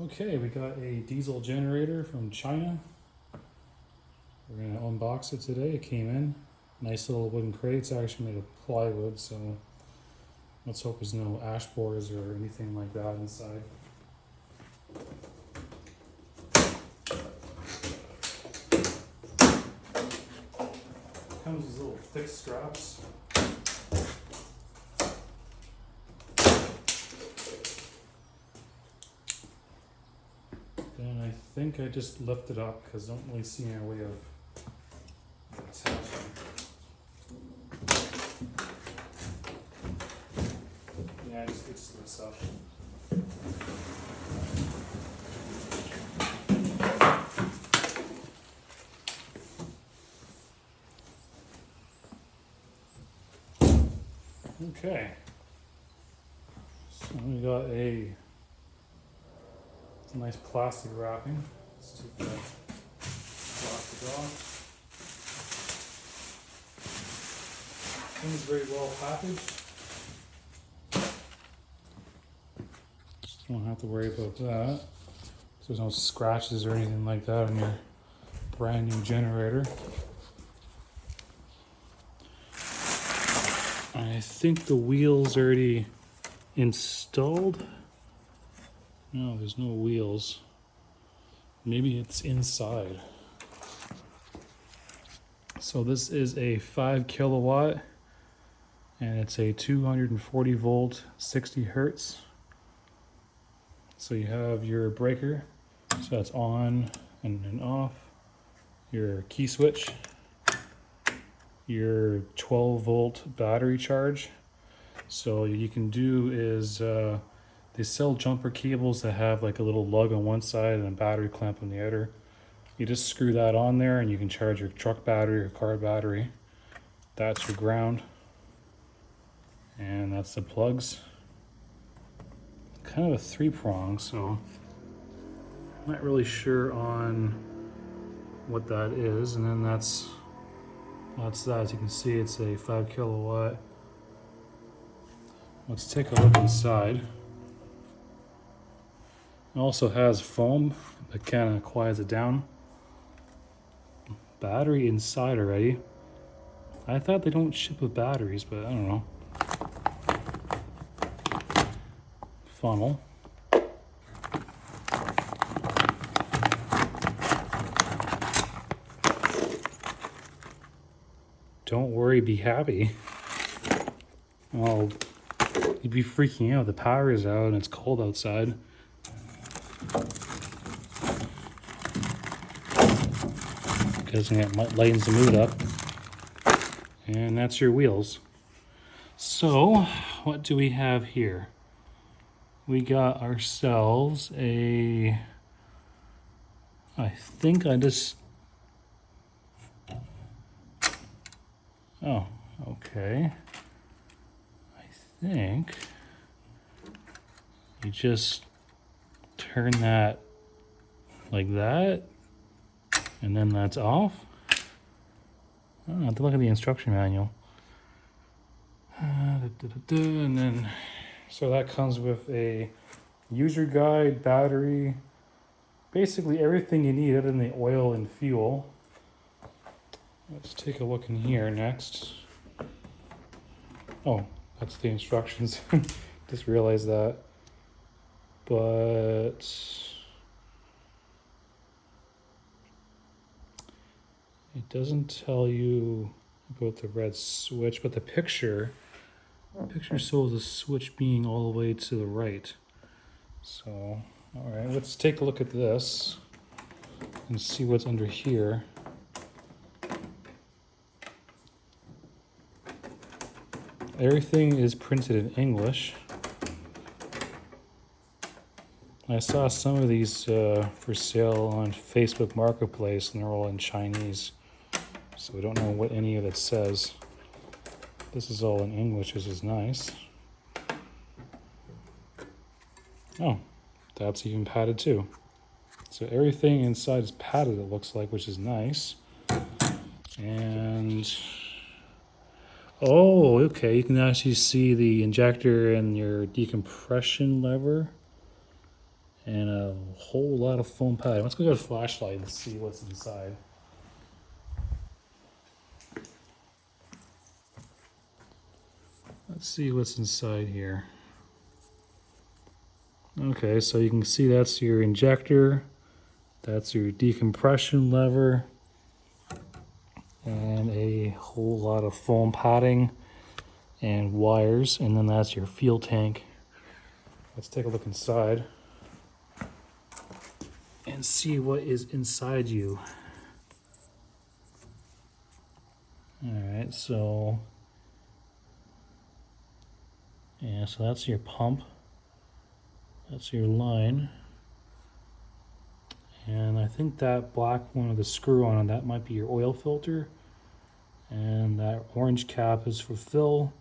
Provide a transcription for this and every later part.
Okay, we got a diesel generator from China. We're gonna unbox it today. It came in. Nice little wooden crate. It's actually made of plywood, so let's hope there's no ash borers or anything like that inside. Comes with these little thick straps. And I think I just lift it up because I don't really see any way of attaching. Yeah, I just fix this up. Okay. So we got a nice plastic wrapping. Let's take the plastic off. Things very well packaged. Don't have to worry about that. So there's no scratches or anything like that on your brand new generator. I think the wheels already installed. No, there's no wheels. Maybe it's inside. So this is a 5 kilowatt and it's a 240 volt, 60 hertz. So you have your breaker, so that's on and off, your key switch, your 12 volt battery charge. So what you can do is they sell jumper cables that have like a little lug on one side and a battery clamp on the other. You just screw that on there and you can charge your truck battery or car battery. That's your ground. And that's the plugs. Kind of a 3-prong, so I'm not really sure on what that is. And then that's that. As you can see, it's a 5 kilowatt. Let's take a look inside. It also has foam that kind of quiets it down. Battery inside already. I thought they don't ship with batteries, but I don't know. Funnel. Don't worry, be happy. Well, you'd be freaking out. The power is out and it's cold outside. Because it lightens the mood up. And that's your wheels. So, what do we have here? We got ourselves a... I think I just... Oh, okay. I think you just turn that like that, and then that's off. I have to look at the instruction manual. And then, so that comes with a user guide, battery, basically everything you need other than the oil and fuel. Let's take a look in here next. Oh, that's the instructions. Just realized that. But it doesn't tell you about the red switch, but the picture shows the switch being all the way to the right. So, all right, let's take a look at this and see what's under here. Everything is printed in English. I saw some of these for sale on Facebook Marketplace, and they're all in Chinese. So we don't know what any of it says. This is all in English, which is nice. Oh, that's even padded too. So everything inside is padded, it looks like, which is nice. And oh, okay, you can actually see the injector and your decompression lever. and a whole lot of foam padding. Let's go get a flashlight and see what's inside. Let's see what's inside here. Okay, so you can see that's your injector, that's your decompression lever, and a whole lot of foam padding and wires, and then that's your fuel tank. Let's take a look inside and see what is inside you. Alright, so yeah, so that's your pump. That's your line. And I think that black one with the screw on it, that might be your oil filter. And that orange cap is for fill.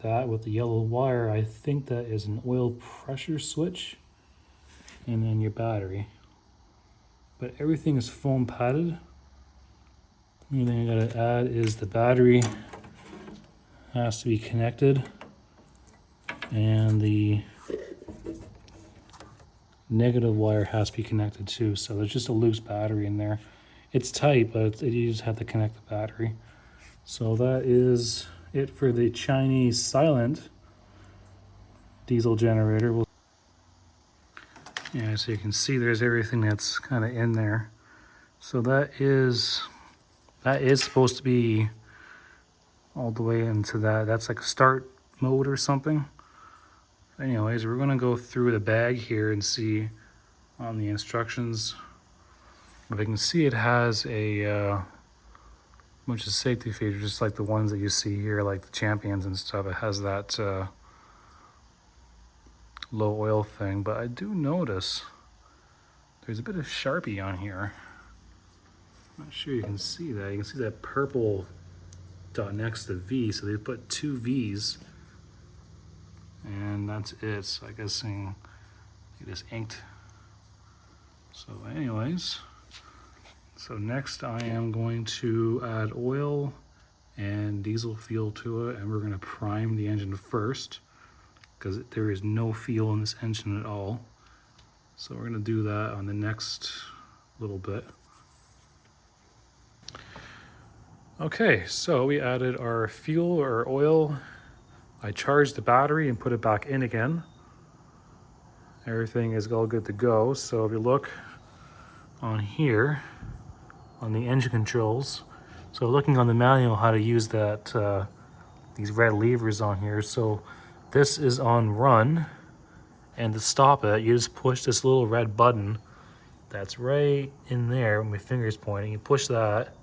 That with the yellow wire, I think that is an oil pressure switch. And then your battery. But everything is foam padded. The only thing I gotta add is the battery has to be connected. And the negative wire has to be connected too, so there's just a loose battery in there. It's tight, but you just have to connect the battery. So that is it for the Chinese silent diesel generator. Yeah, so you can see there's everything that's kind of in there. So that is supposed to be all the way into that. That's like a start mode or something. Anyways, we're gonna go through the bag here and see on the instructions. If I can see, it has a bunch of safety features, just like the ones that you see here, like the Champions and stuff. It has that low oil thing, but I do notice there's a bit of Sharpie on here. I'm not sure you can see that. You can see that purple dot next to V, so they put 2 V's, and that's it. So I guess it is inked. So anyways, so next I am going to add oil and diesel fuel to it, and we're going to prime the engine first because there is no fuel in this engine at all. So we're going to do that on the next little bit. Okay, so we added our fuel or oil. I charged the battery and put it back in again. Everything is all good to go. So if you look on here, on the engine controls, so looking on the manual how to use that, these red levers on here. So this is on run, and to stop it, you just push this little red button that's right in there with my fingers pointing. You push that,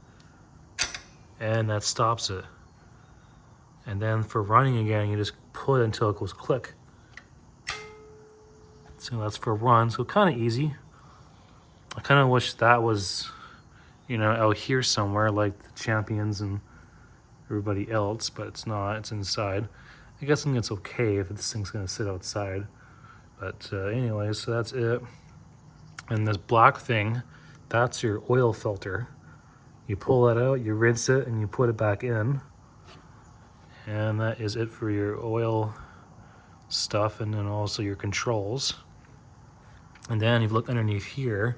and that stops it. And then for running again, you just pull it until it goes click. So that's for run, so kind of easy. I kind of wish that was, out here somewhere like the Champions and everybody else, but it's not, it's inside. I guess it's okay if this thing's gonna sit outside. But anyway, so that's it. And this black thing, that's your oil filter. You pull that out, you rinse it, and you put it back in. And that is it for your oil stuff, and then also your controls. And then if you look underneath here,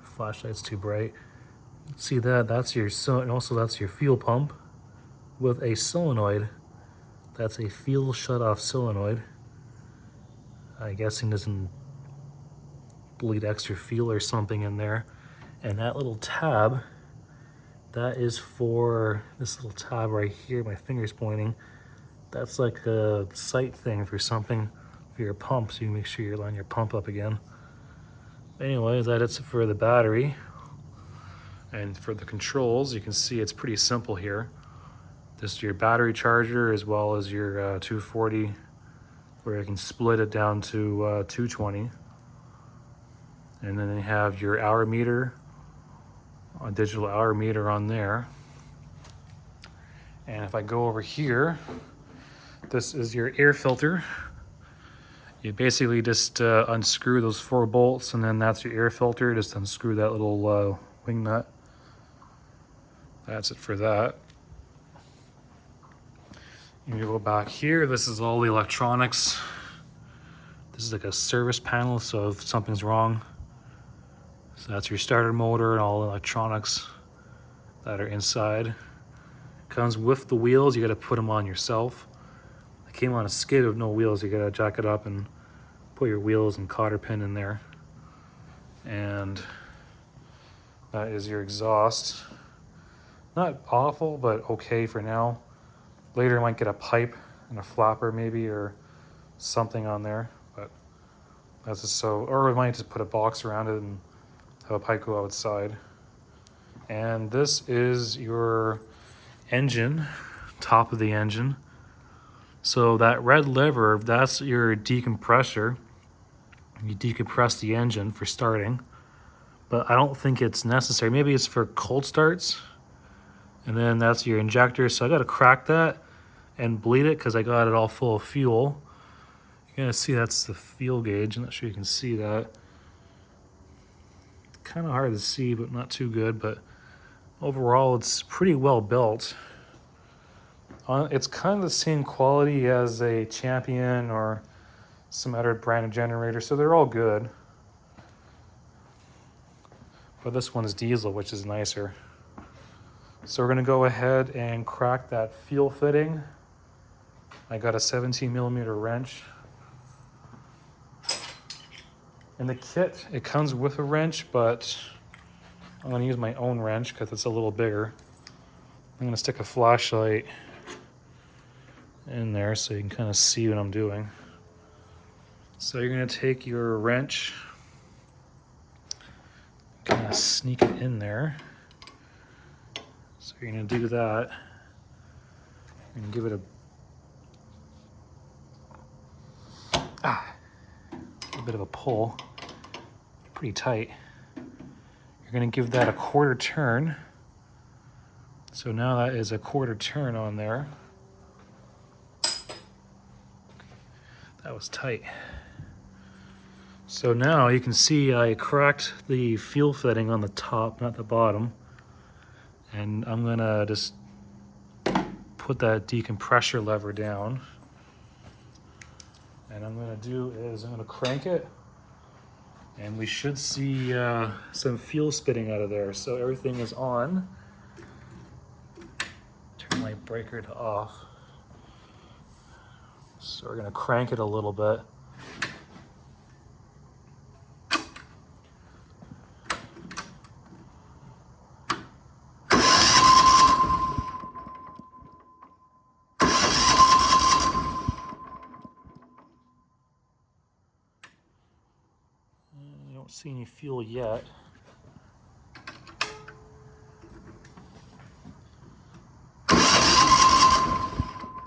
flashlight's too bright. See that? That's your and also that's your fuel pump with a solenoid. That's a fuel shut-off solenoid. I'm guessing doesn't bleed extra fuel or something in there. And that little tab, that is for this little tab right here, my finger's pointing. That's like a sight thing for something for your pump, so you make sure you line your pump up again. Anyways, that's it for the battery. And for the controls, you can see it's pretty simple here. This is your battery charger as well as your 240, where you can split it down to 220. And then you have your hour meter, a digital hour meter on there. And if I go over here, this is your air filter. You basically just unscrew those 4 bolts, and then that's your air filter. Just unscrew that little wing nut. That's it for that. You go back here, this is all the electronics. This is like a service panel, so if something's wrong. So that's your starter motor and all the electronics that are inside. Comes with the wheels, you gotta put them on yourself. It came on a skid with no wheels, you gotta jack it up and put your wheels and cotter pin in there. And that is your exhaust. Not awful, but okay for now. Later I might get a pipe and a flapper maybe, or something on there, but that's just so, or we might just put a box around it and have a pipe go outside. And this is your engine, top of the engine. So that red lever, that's your decompressor. You decompress the engine for starting, but I don't think it's necessary. Maybe it's for cold starts. And then that's your injector. So I got to crack that and bleed it because I got it all full of fuel. You're gonna see that's the fuel gauge. I'm not sure you can see that. Kind of hard to see, but not too good. But overall, it's pretty well built. It's kind of the same quality as a Champion or some other brand of generator, so they're all good. But this one's diesel, which is nicer. So we're gonna go ahead and crack that fuel fitting. I got a 17mm wrench. In the kit, it comes with a wrench, but I'm gonna use my own wrench because it's a little bigger. I'm gonna stick a flashlight in there so you can kind of see what I'm doing. So you're gonna take your wrench, kind of sneak it in there. So you're gonna do that and give it a bit of a pull, pretty tight. You're gonna give that a quarter turn. So now that is a quarter turn on there. That was tight. So now you can see I cracked the fuel fitting on the top, not the bottom. And I'm gonna just put that decompressor lever down. And I'm gonna do is I'm gonna crank it, and we should see some fuel spitting out of there. So everything is on. Turn my breaker to off. So we're gonna crank it a little bit. I don't see any fuel yet.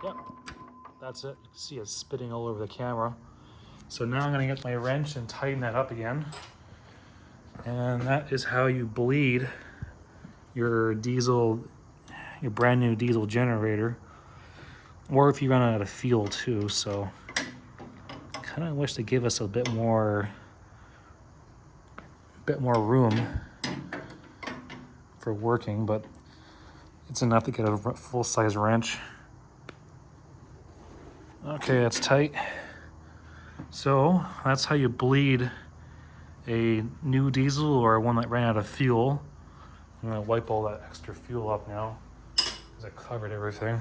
Yep, that's it. You can see it spitting all over the camera. So now I'm gonna get my wrench and tighten that up again. And that is how you bleed your diesel, your brand new diesel generator. Or if you run out of fuel too, so kind of wish they give us a bit more room for working, but it's enough to get a full-size wrench. Okay, that's tight. So that's how you bleed a new diesel or one that ran out of fuel. I'm gonna wipe all that extra fuel up now because I covered everything.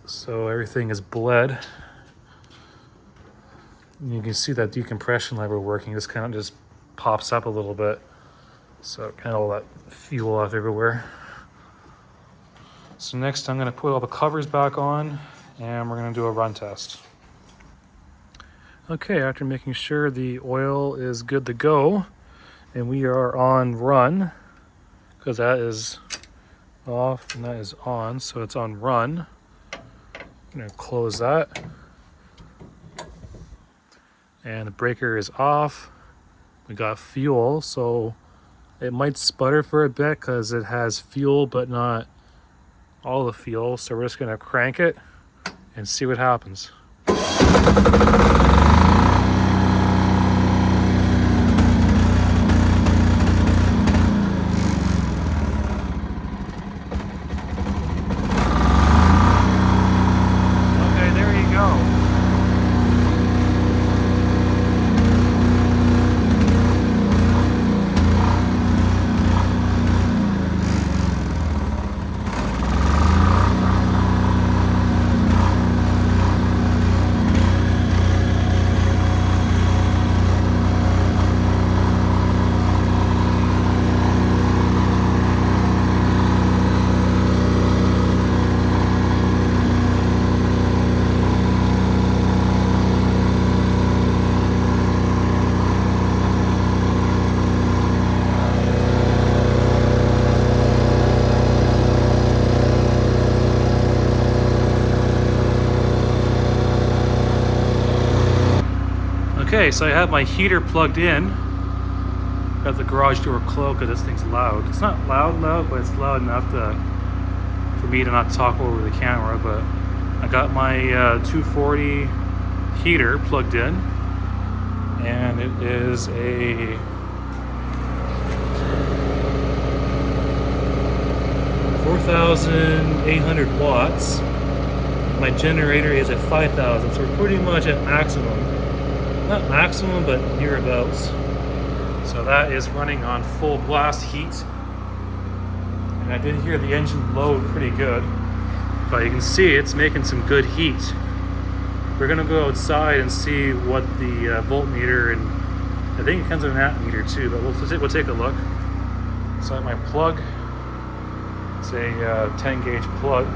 So everything is bled. You can see that decompression lever working. This kind of just pops up a little bit. So kind of all that fuel off everywhere. So next I'm gonna put all the covers back on and we're gonna do a run test. Okay, after making sure the oil is good to go and we are on run, because that is off and that is on, so it's on run. I'm gonna close that. And the breaker is off. We got fuel, so it might sputter for a bit because it has fuel but not all the fuel. So we're just gonna crank it and see what happens. Okay, there you go. Okay, so I have my heater plugged in. Got the garage door closed because this thing's loud. It's not loud, but it's loud enough for me to not talk over the camera. But I got my 240 heater plugged in, and it is a 4,800 watts. My generator is at 5,000, so we're pretty much at maximum. Not maximum, but near abouts. So that is running on full blast heat. And I did hear the engine load pretty good, but you can see it's making some good heat. We're gonna go outside and see what the voltmeter, and I think it comes with an amp meter too, but we'll take a look. So I have my plug. It's a 10 gauge plug.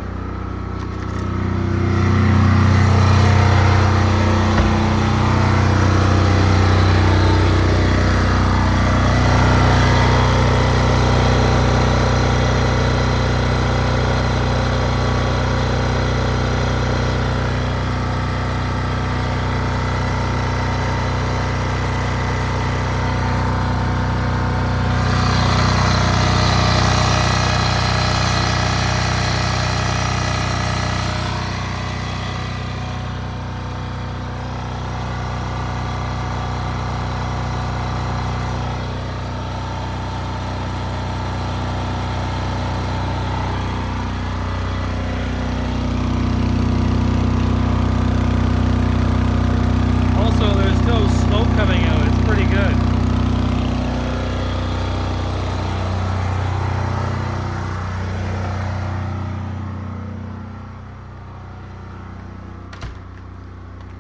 Coming out, it's pretty good.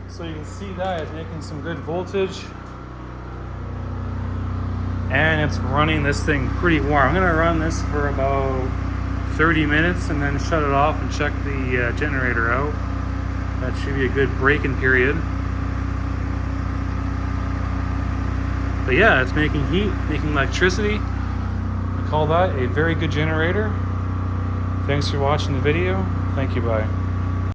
So you can see that it's making some good voltage, and it's running this thing pretty warm. I'm gonna run this for about 30 minutes and then shut it off and check the generator out. That should be a good break-in period. But yeah, it's making heat, making electricity. I call that a very good generator. Thanks for watching the video. Thank you, bye.